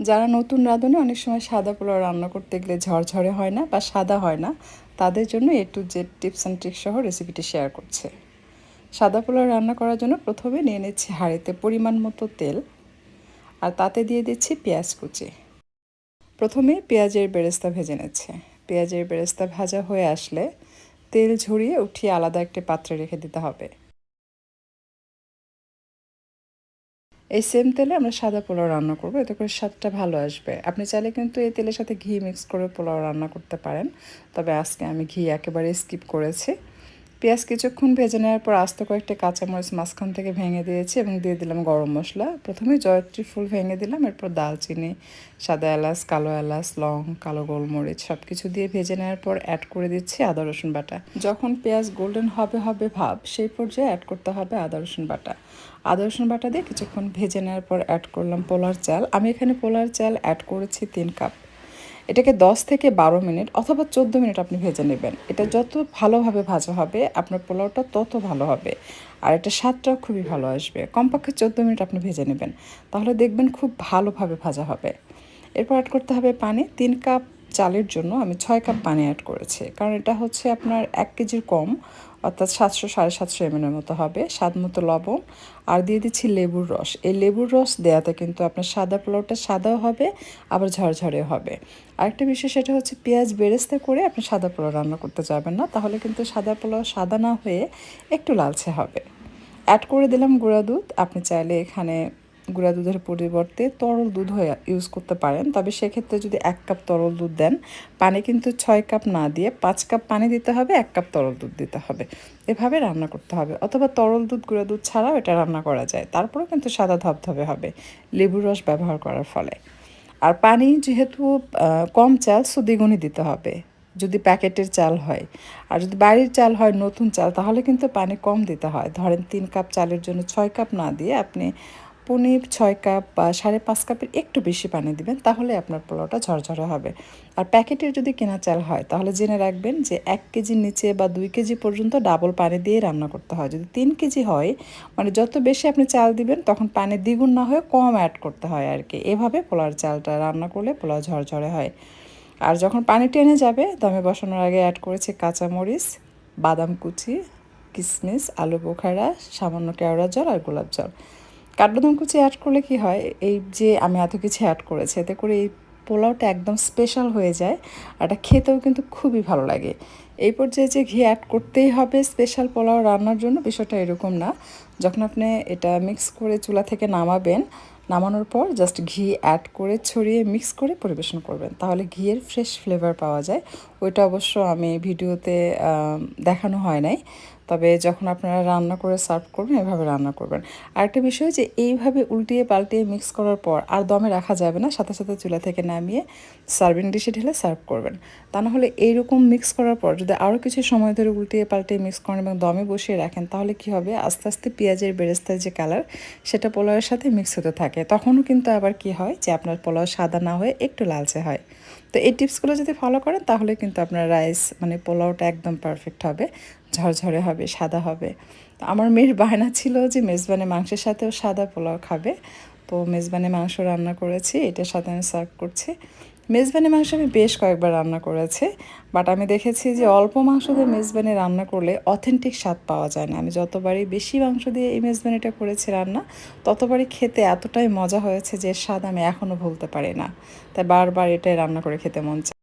যারা নতুন রাঁধুনি অনেক সময় সাদা পোলাও রান্না করতে গেলে ঝরঝরে হয় না বা সাদা হয় না, তাদের জন্য A to Z tips and tricks সহ রেসিপিটি শেয়ার করছে। সাদা পোলাও রান্না করার জন্য প্রথমে নিয়ে নিচ্ছি হাঁড়িতে পরিমাণ মতো তেল, আর তাতে দিয়ে দিচ্ছি পেঁয়াজ কুচি। প্রথমে পেঁয়াজের বেরেস্তা ভেজে নিচ্ছে। পেঁয়াজের বেরেস্তা ভাজা হয়ে আসলে তেল ঝরিয়ে উঠিয়ে আলাদা একটা পাত্রে রেখে দিতে হবে। এই সেম তেলে আমরা সাদা পোলাও রান্না করবো, এতে করে স্বাদটা ভালো আসবে। আপনি চাইলে কিন্তু এই তেলের সাথে ঘি মিক্স করে পোলাও রান্না করতে পারেন, তবে আজকে আমি ঘি একেবারে স্কিপ করেছি। পেঁয়াজ কিছুক্ষণ ভেজে নেওয়ার পর আস্ত কয়েকটা কাঁচামরিচ মাঝখান থেকে ভেঙে দিয়েছি এবং দিয়ে দিলাম গরম মশলা। প্রথমে জয়ত্রী ফুল ভেঙে দিলাম, এরপর দালচিনি, সাদা এলাচ, কালো এলাচ, লং, কালো গোলমরিচ সব কিছু দিয়ে ভেজে নেওয়ার পর অ্যাড করে দিচ্ছি আদা রসুন বাটা। যখন পেঁয়াজ গোল্ডেন হবে হবে ভাব, সেই পর্যায়ে অ্যাড করতে হবে আদা রসুন বাটা। আদা রসুন বাটা দিয়ে কিছুক্ষণ ভেজে নেওয়ার পর অ্যাড করলাম পোলার চাল। আমি এখানে পোলার চাল অ্যাড করেছি 3 কাপ। এটাকে 10 থেকে 12 মিনিট অথবা 14 মিনিট আপনি ভেজে নেবেন। এটা যত ভালোভাবে ভাজা হবে আপনার পোলাওটা তত ভালো হবে, আর এটা স্বাদটাও খুবই ভালো আসবে। কমপক্ষে 14 মিনিট আপনি ভেজে নেবেন, তাহলে দেখবেন খুব ভালোভাবে ভাজা হবে। এরপর অ্যাড করতে হবে পানি। 3 কাপ চালের জন্য আমি 6 কাপ পানি অ্যাড করেছি, কারণ এটা হচ্ছে আপনার 1 কেজির কম, অর্থাৎ 700 সাড়ে 700 ml মতো হবে। স্বাদ মতো লবণ, আর দিয়ে দিচ্ছি লেবুর রস। এই লেবুর রস দেওয়াতে কিন্তু আপনার সাদা পোলাওটা সাদাও হবে, আবার ঝরঝরেও হবে। আরেকটা বিষয়, সেটা হচ্ছে পেঁয়াজ বেরেস্তা করে আপনি সাদা পোলাও রান্না করতে যাবেন না, তাহলে কিন্তু সাদা পোলাও সাদা না হয়ে একটু লালচে হবে। অ্যাড করে দিলাম গুঁড়া দুধ। আপনি চাইলে এখানে গুঁড়া দুধের পরিবর্তে তরল দুধ হয়ে ইউজ করতে পারেন, তবে সেক্ষেত্রে যদি 1 কাপ তরল দুধ দেন, পানি কিন্তু 6 কাপ না দিয়ে 5 কাপ পানি দিতে হবে, 1 কাপ তরল দুধ দিতে হবে। এভাবে রান্না করতে হবে, অথবা তরল দুধ গুঁড়া দুধ ছাড়াও এটা রান্না করা যায়, তারপরেও কিন্তু সাদা ধবধবে হবে লেবুর রস ব্যবহার করার ফলে। আর পানি যেহেতু কম চাল, সো দ্বিগুণই দিতে হবে যদি প্যাকেটের চাল হয়। আর যদি বাড়ির চাল হয়, নতুন চাল, তাহলে কিন্তু পানি কম দিতে হয়। ধরেন 3 কাপ চালের জন্য 6 কাপ না দিয়ে আপনি 6.5 কাপ বা 5.5 কাপের একটু বেশি পানি দিবেন, তাহলে আপনার পোলাওটা ঝরঝরে হবে। আর প্যাকেটের যদি কেনা চাল হয়, তাহলে জেনে রাখবেন যে 1 কেজির নিচে বা 2 কেজি পর্যন্ত ডাবল পানি দিয়ে রান্না করতে হয়। যদি 3 কেজি হয়, মানে যত বেশি আপনি চাল দিবেন তখন পানি দ্বিগুণ না হয়ে কম অ্যাড করতে হয় আর কি। এভাবে পোলাওর চালটা রান্না করলে পোলাও ঝরঝরে হয়। আর যখন পানি টেনে যাবে, দমে বসানোর আগে অ্যাড করেছি কাঁচামরিচ, বাদাম কুচি, কিশমিশ, আলু বোখারা, সামান্য কেওড়া জল আর গোলাপ জল। কাঠবাদাম কুচি অ্যাড করলে কি হয়, এই যে আমি এত কিছু অ্যাড করেছি, এতে করে এই পোলাওটা একদম স্পেশাল হয়ে যায়, আর এটা খেতেও কিন্তু খুবই ভালো লাগে। এই পর্যায়ে যে ঘি অ্যাড করতেই হবে স্পেশাল পোলাও রান্নার জন্য, বিষয়টা এরকম না। যখন আপনি এটা মিক্স করে চুলা থেকে নামাবেন, নামানোর পর জাস্ট ঘি অ্যাড করে ছড়িয়ে মিক্স করে পরিবেশন করবেন, তাহলে ঘিয়ের ফ্রেশ ফ্লেভার পাওয়া যায়। ওইটা অবশ্য আমি ভিডিওতে দেখানো হয় নাই, তবে যখন আপনারা রান্না করে সার্ভ করবেন এভাবে রান্না করবেন। আরেকটা বিষয়, যে এইভাবে উল্টিয়ে পাল্টিয়ে মিক্স করার পর আর দমে রাখা যাবে না, সাথে সাথে চুলা থেকে নামিয়ে সার্ভিং ডিশে ঢেলে সার্ভ করবেন। তা না হলে এইরকম মিক্স করার পর যদি আরও কিছু সময় ধরে উল্টিয়ে পাল্টিয়ে মিক্স করেন এবং দমে বসিয়ে রাখেন, তাহলে কি হবে, আস্তে আস্তে পেঁয়াজের বেরেস্তার যে কালার, সেটা পোলাওয়ের সাথে মিক্স হতে থাকে। তখনও কিন্তু আবার কি হয়, যে আপনার পোলাও সাদা না হয়ে একটু লালচে হয়। তো এই টিপসগুলো যদি ফলো করেন, তাহলে কিন্তু আপনার রাইস মানে পোলাওটা একদম পারফেক্ট হবে, ঝরঝরে হবে, সাদা হবে। তো আমার মেয়ের বায়না ছিল যে মেজবানি মাংসের সাথেও সাদা পোলাও খাবে, তো মেজবানি মাংস রান্না করেছি, এটার সাথে আমি সার্ভ করছি। মেজবানি মাংস আমি বেশ কয়েকবার রান্না করেছি, বাট আমি দেখেছি যে অল্প মাংস দিয়ে মেজবানি রান্না করলে অথেন্টিক স্বাদ পাওয়া যায় না। আমি যতবারই বেশি মাংস দিয়ে এই মেজবানিটা করেছি রান্না, ততবারই খেতে এতটাই মজা হয়েছে যে স্বাদ আমি এখনও ভুলতে পারি না। তাই বারবার এটাই রান্না করে খেতে মন চায়।